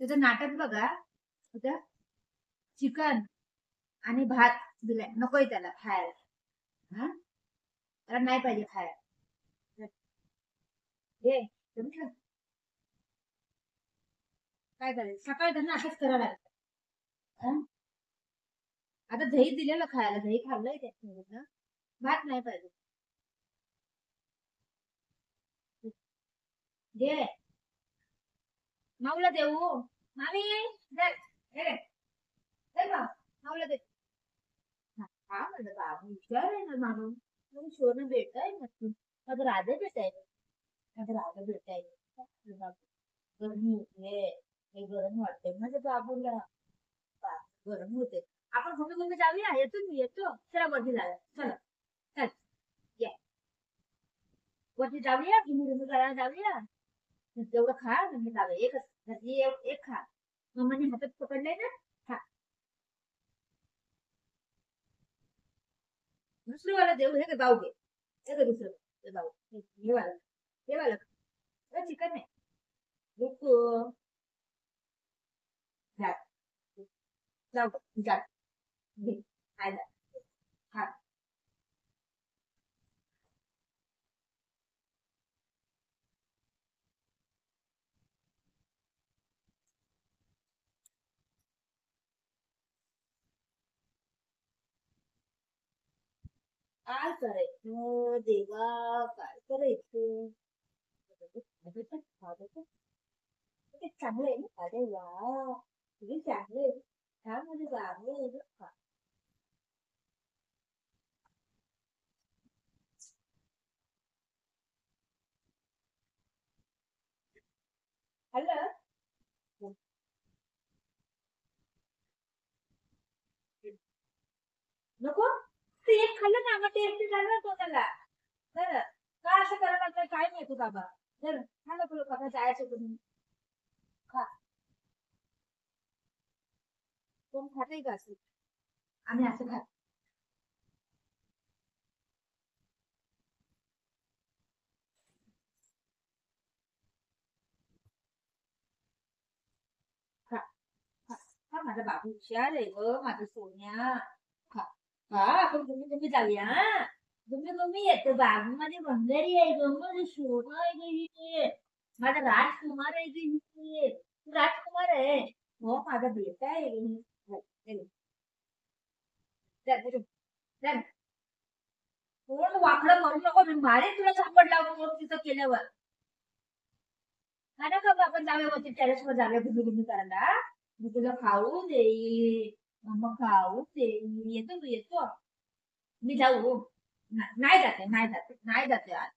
त्याचं नाटक बघा. उद्या चिकन आणि भात दिलाय, नकोय त्याला खायला. हा, त्याला नाही पाहिजे खायला. हे जमलं? काय करायचं, सकाळी त्यांना असंच करावं लागतं. हा? आता दही दिलेलं खायला, दही खाल्लंय त्याच्यासोबत. भात नाही पाहिजे. दे, माऊला देऊ. मामी दे, दे, दे बा, माऊला दे. हा म्हणलं बाबू हुशार आहे ना माणूस. मग सोनं भेटाय नक्की. माझं राधे भेटाय, माझं राधे भेटाय. गरमी होते, हे गरम वाटते माझ्या बाबूला. गरम होते. आपण मम्मी मम्मी जाऊया, येतो मी, येतो. चला वरती जाऊया, चला. चल, ये वरती जाऊया, तुम्ही तुम्ही करायला जाऊया. तेवढं खा म्हणजे जाऊया. एक खा. मम्माने हातात पकडलंय ना, खा. दुसरं वाला देऊ, हे का जाऊ घे. हे का दुसरं ते जाऊ, हे वाला, हे वाला चिकन आहे. रुको, जा, जाऊ जा, घे, खायला, खा. काय करायचं देवा, काय करायचं. ते चांगलं आहे ना, अरे वा, किती चांगलं आहे. छान म्हणजे चांगलं आहे बरं का. खाल्लं? नको, ते एक खाल्लं ना, मग टेस्टी झालं तो त्याला. बरं, का असं करायला लागतं काय माहिती बाबा. बरं, खाल्लं तुला बघा जायचं तुम्ही. खा. कोण खाते का असं? आम्ही असं खात. खा, खा, खा. माझा बाबू हुशार आहे ग, माझं सोन्या. खा, खा. आपण तुम्ही तुम्ही जाऊया, हा. तुम्ही तुम्ही येतो, बाबू माझी भंगारी आहे ग, माझं सोनं आहे ग ही. माझा राजकुमार आहे ग ही. तू राजकुमार आहे. हो, माझा बेटा आहे ग ही. हो, चल, चल, चल, चल. कोण वाकडं करू नको, मी मारेन तुला झापड लावून मग तिथं केल्यावर. हा ना का आपण जाऊया वरती टेरेसवर जाऊया गुबी गुबी करायला. मी तुला खाऊ देईल, मग खाऊ देईल. येतो तू, येतो. मी जाऊ. नाही जाते, नाही जाते, नाही जाते आज.